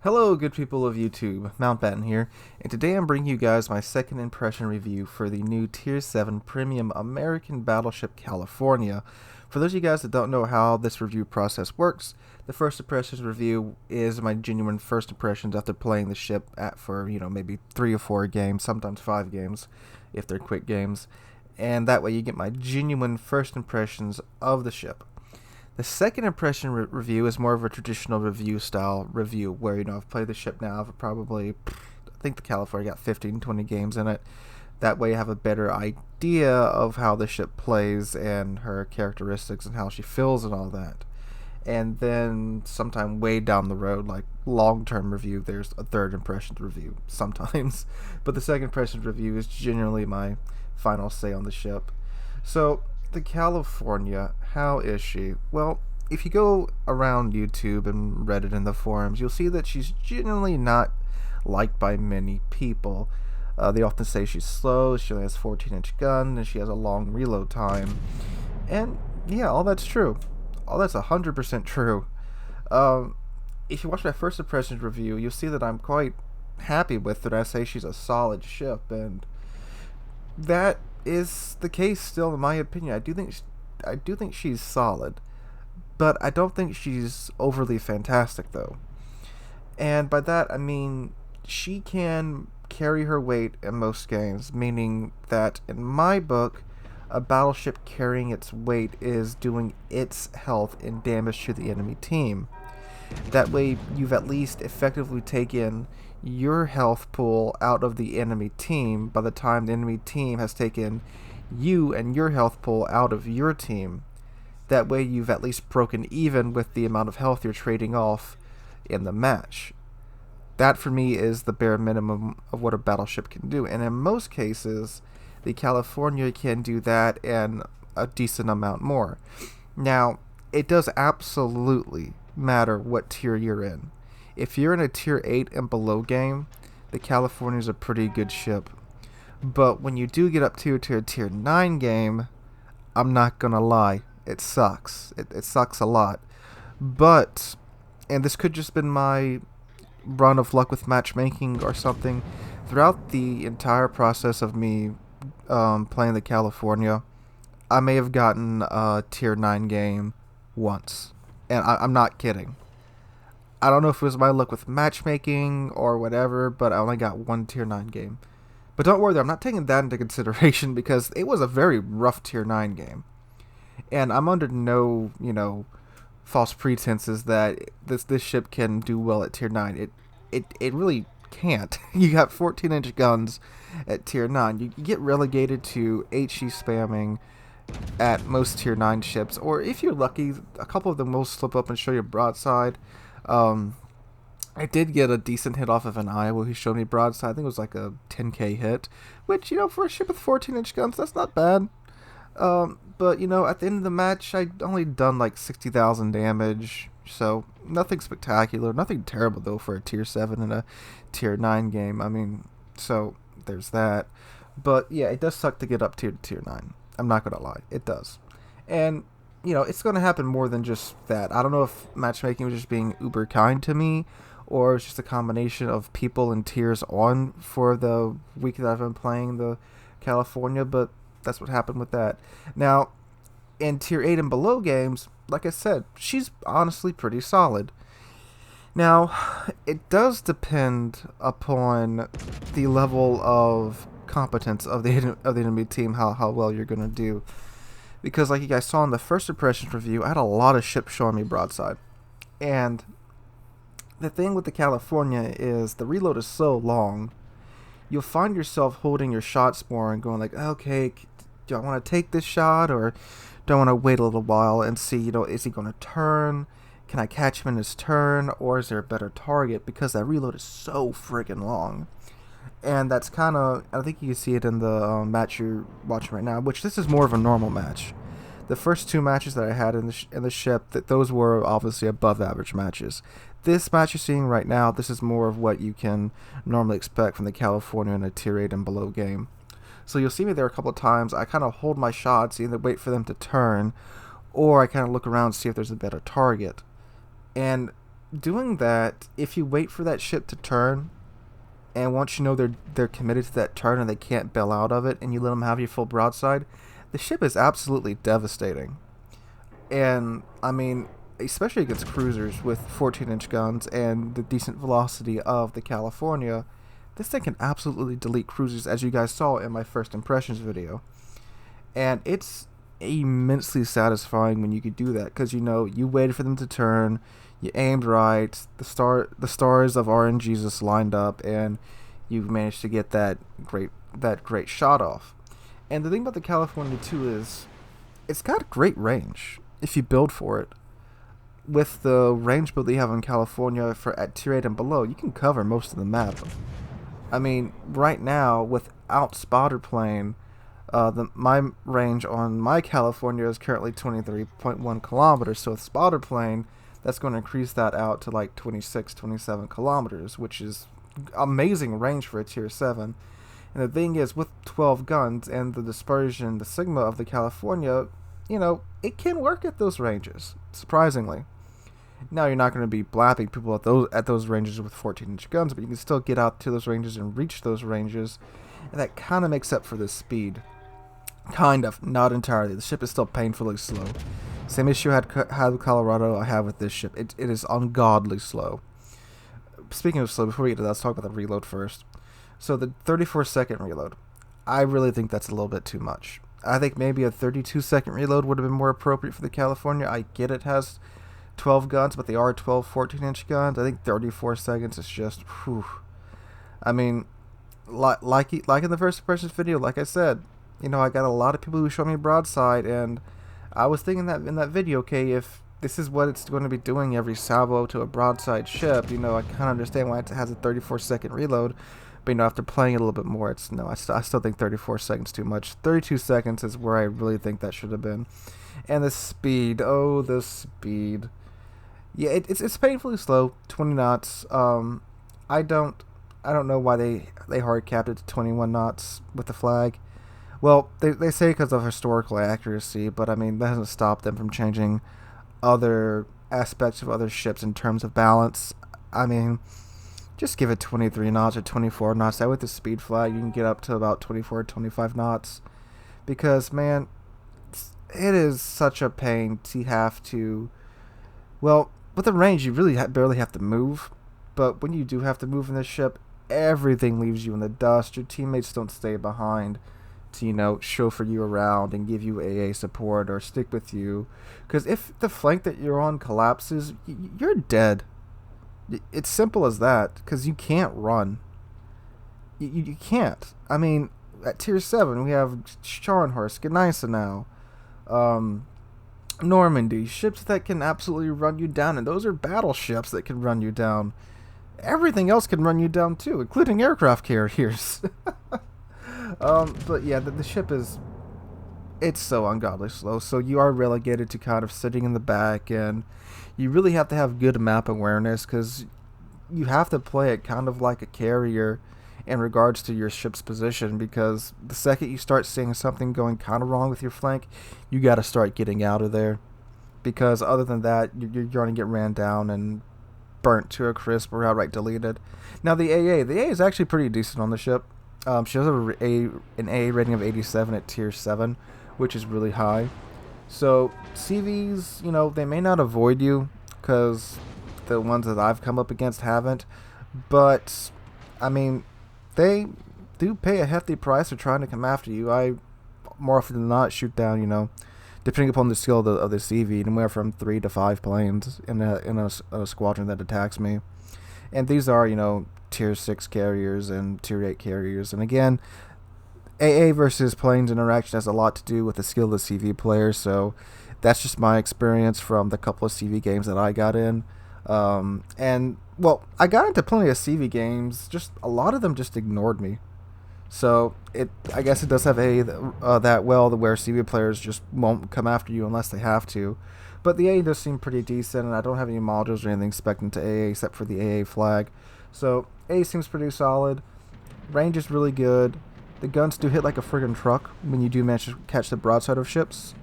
Hello, good people of YouTube. Mountbatten here, and today I'm bringing you guys my second impression review for the new Tier 7 Premium American Battleship California. For those of you guys that don't know how this review process works, the first impressions review is my genuine first impressions after playing the ship for maybe 3 or 4 games, sometimes 5 games, if they're quick games, and that way you get my genuine first impressions of the ship. The second impression review is more of a traditional review style review where, I've played the ship now. I've probably, I think the California got 15, 20 games in it. That way you have a better idea of how the ship plays and her characteristics and how she feels and all that. And then sometime way down the road, like long-term review, there's a third impressions review sometimes. But the second impressions review is generally my final say on the ship. So, the California, how is she? Well, if you go around YouTube and Reddit and the forums, you'll see that she's generally not liked by many people. They often say she's slow, she only has a 14-inch gun, and she has a long reload time. And yeah, all that's true. All that's 100% true. If you watch my first impressions review, you'll see that I'm quite happy with it. I say she's a solid ship, and that is the case still, in my opinion. I do think she's solid, but I don't think she's overly fantastic, though. And by that I mean she can carry her weight in most games, meaning that in my book, a battleship carrying its weight is doing its health and damage to the enemy team. That way you've at least effectively taken your health pool out of the enemy team by the time the enemy team has taken you and your health pool out of your team. That way you've at least broken even with the amount of health you're trading off in the match. That for me is the bare minimum of what a battleship can do, and in most cases the California can do that and a decent amount more. Now, it does absolutely matter what tier you're in. If you're in a tier 8 and below game, the California is a pretty good ship. But when you do get up to a tier 9 game, I'm not gonna lie, it sucks. It sucks a lot. But, and this could just been my run of luck with matchmaking or something, throughout the entire process of me playing the California, I may have gotten a tier 9 game once. And I'm not kidding. I don't know if it was my luck with matchmaking or whatever, but I only got one tier 9 game. But don't worry, I'm not taking that into consideration because it was a very rough tier 9 game. And I'm under no, false pretenses that this ship can do well at tier 9. It really can't. You got 14-inch guns at tier 9. You get relegated to HE spamming at most tier 9 ships, or if you're lucky, a couple of them will slip up and show you broadside. I did get a decent hit off of an Iowa who showed me broadside. I think it was like a 10k hit, which, for a ship with 14-inch guns, that's not bad. But, at the end of the match, I'd only done like 60,000 damage, so nothing spectacular, nothing terrible, though, for a tier 7 and a tier 9 game. I mean, so there's that. But, yeah, it does suck to get up to tier 9. I'm not going to lie. It does. And, it's going to happen more than just that. I don't know if matchmaking was just being uber kind to me, or it's just a combination of people and tiers on for the week that I've been playing the California, but that's what happened with that. Now, in tier 8 and below games, like I said, she's honestly pretty solid. Now, it does depend upon the level of competence of the enemy team, how well you're going to do. Because like you guys saw in the first impressions review, I had a lot of ships showing me broadside. And the thing with the California is the reload is so long, you'll find yourself holding your shots more and going like, okay, do I want to take this shot, or do I want to wait a little while and see, is he going to turn? Can I catch him in his turn, or is there a better target? Because that reload is so friggin' long. And that's kind of, I think you can see it in the match you're watching right now, which this is more of a normal match. The first 2 matches that I had in the ship, those were obviously above average matches. This match you're seeing right now, this is more of what you can normally expect from the California in a tier 8 and below game. So you'll see me there a couple of times. I kind of hold my shots, either wait for them to turn, or I kind of look around to see if there's a better target. And doing that, if you wait for that ship to turn, and once you know they're committed to that turn and they can't bail out of it, and you let them have your full broadside, the ship is absolutely devastating. And I mean, especially against cruisers with 14-inch guns and the decent velocity of the California, this thing can absolutely delete cruisers, as you guys saw in my first impressions video. And it's immensely satisfying when you could do that, because you waited for them to turn, you aimed right, the stars of RNGesus lined up, and you managed to get that great shot off. And the thing about the California too is it's got great range if you build for it. With the range build that you have in California at tier 8 and below, you can cover most of the map. I mean, right now, without spotter plane, my range on my California is currently 23.1 kilometers. So with spotter plane, that's going to increase that out to like 26, 27 kilometers, which is amazing range for a tier 7. And the thing is, with 12 guns and the dispersion, the sigma of the California, it can work at those ranges, surprisingly. Now, you're not going to be blapping people at those ranges with 14-inch guns, but you can still get out to those ranges and reach those ranges, and that kind of makes up for the speed. Kind of, not entirely. The ship is still painfully slow. Same issue I had with Colorado, I have with this ship. It is ungodly slow. Speaking of slow, before we get to that, let's talk about the reload first. So the 34-second reload, I really think that's a little bit too much. I think maybe a 32-second reload would have been more appropriate for the California. I get it has 12 guns, but they are 12 14-inch guns. I think 34 seconds is just, whew. I mean, like in the first impressions video, like I said, I got a lot of people who show me broadside, and I was thinking that in that video, okay, if this is what it's going to be doing every salvo to a broadside ship, I kind of understand why it has a 34-second reload. But after playing it a little bit more, I still think 34 seconds too much. 32 seconds is where I really think that should have been. And the speed, the speed. Yeah, it's painfully slow, 20 knots. I don't know why they hard capped it to 21 knots with the flag. Well, they say because of historical accuracy, but I mean that hasn't stopped them from changing other aspects of other ships in terms of balance. I mean, just give it 23 knots or 24 knots. That with the speed flag, you can get up to about 24, 25 knots. Because, man, it is such a pain to have to... Well, with the range, you really barely have to move. But when you do have to move in this ship, everything leaves you in the dust. Your teammates don't stay behind to, chauffeur you around and give you AA support or stick with you. Because if the flank that you're on collapses, you're dead. It's simple as that, because you can't run. You can't. I mean, at tier 7, we have Scharnhorst, Gneisenau, Normandy, ships that can absolutely run you down, and those are battleships that can run you down. Everything else can run you down too, including aircraft carriers. But yeah, the ship it's so ungodly slow, so you are relegated to kind of sitting in the back, and you really have to have good map awareness, because you have to play it kind of like a carrier in regards to your ship's position, because the second you start seeing something going kind of wrong with your flank, you got to start getting out of there, because other than that, you're going to get ran down and burnt to a crisp or outright deleted. Now the AA is actually pretty decent on the ship. She has an AA rating of 87 at tier 7, which is really high. So CVs, they may not avoid you, because the ones that I've come up against haven't. But, I mean, they do pay a hefty price for trying to come after you. I, more often than not, shoot down, depending upon the skill of the CV, anywhere from 3 to 5 planes in a squadron that attacks me. And these are, tier 6 carriers and tier 8 carriers. And again, AA versus planes interaction has a lot to do with the skill of the CV player, so that's just my experience from the couple of CV games that I got in. And, well, I got into plenty of CV games, just a lot of them just ignored me. So, I guess it does have that well, where CV players just won't come after you unless they have to. But the AA does seem pretty decent, and I don't have any modules or anything spec'd into AA except for the AA flag. So, AA seems pretty solid. Range is really good. The guns do hit like a friggin' truck when you do manage to catch the broadside of ships.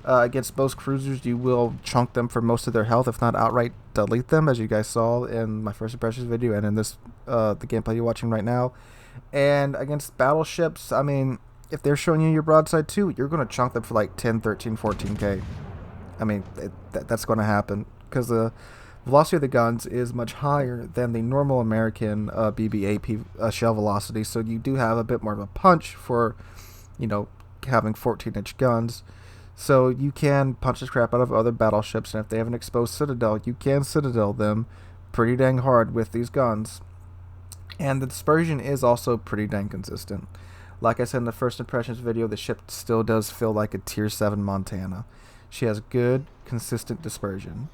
Against most cruisers, you will chunk them for most of their health, if not outright delete them, as you guys saw in my first impressions video and in this the gameplay you're watching right now. And against battleships, I mean, if they're showing you your broadside 2, you're going to chunk them for like 10, 13, 14k. I mean, that's going to happen because the velocity of the guns is much higher than the normal American BB-AP shell velocity, so you do have a bit more of a punch for, you know, having 14-inch guns. So you can punch the crap out of other battleships, and if they have an exposed citadel, you can citadel them pretty dang hard with these guns. And the dispersion is also pretty dang consistent. Like I said in the first impressions video, the ship still does feel like a tier 7 Montana. She has good, consistent dispersion.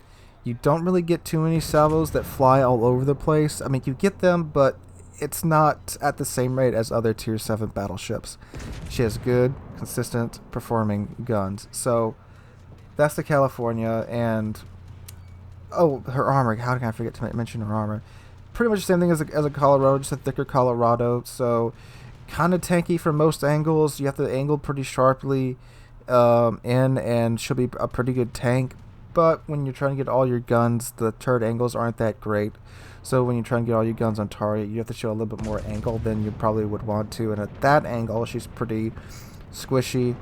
You don't really get too many salvos that fly all over the place. I mean, you get them, but it's not at the same rate as other tier 7 battleships. She has good, consistent performing guns. So that's the California. And oh, her armor, how can I forget to mention her armor? Pretty much the same thing as a Colorado, just a thicker Colorado. So kind of tanky from most angles. You have to angle pretty sharply and she'll be a pretty good tank. But when you're trying to get all your guns, the turret angles aren't that great. So when you're trying to get all your guns on target, you have to show a little bit more angle than you probably would want to. And at that angle, she's pretty squishy.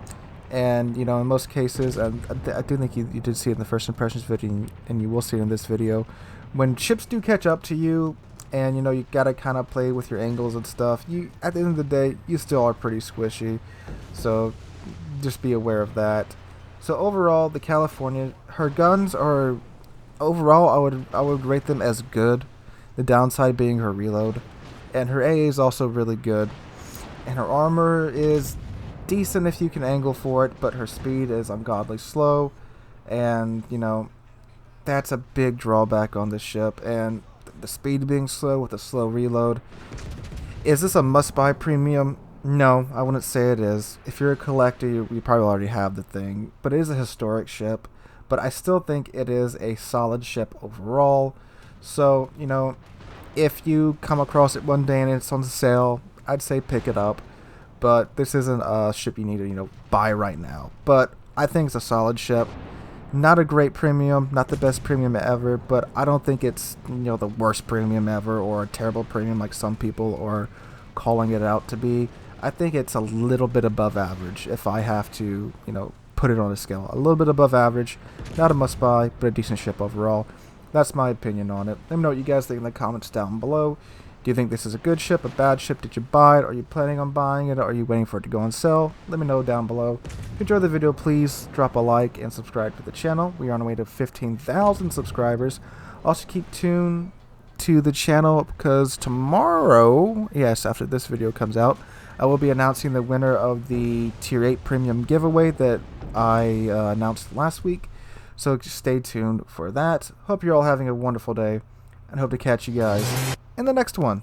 And, you know, in most cases, and I do think you did see it in the first impressions video, and you will see it in this video, when ships do catch up to you, and, you know, you got to kind of play with your angles and stuff, you, at the end of the day, you still are pretty squishy. So just be aware of that. So overall, the California, her guns are, overall, I would rate them as good. The downside being her reload. And her AA is also really good. And her armor is decent if you can angle for it, but her speed is ungodly slow. And, you know, that's a big drawback on this ship. And the speed being slow with a slow reload. Is this a must-buy premium? No, I wouldn't say it is. If you're a collector, you probably already have the thing. But it is a historic ship. But I still think it is a solid ship overall. So, you know, if you come across it one day and it's on sale, I'd say pick it up. But this isn't a ship you need to, you know, buy right now. But I think it's a solid ship. Not a great premium, not the best premium ever, but I don't think it's, you know, the worst premium ever or a terrible premium like some people are calling it out to be. I think it's a little bit above average if I have to, you know, put it on a scale. A little bit above average, not a must buy, but a decent ship overall. That's my opinion on it. Let me know what you guys think in the comments down below. Do you think this is a good ship, a bad ship? Did you buy it? Are you planning on buying it? Or are you waiting for it to go on sale? Let me know down below. If you enjoyed the video, please drop a like and subscribe to the channel. We are on our way to 15,000 subscribers. Also keep tuned to the channel because tomorrow, yes, after this video comes out, I will be announcing the winner of the Tier 8 Premium giveaway that I announced last week. So stay tuned for that. Hope you're all having a wonderful day and hope to catch you guys in the next one.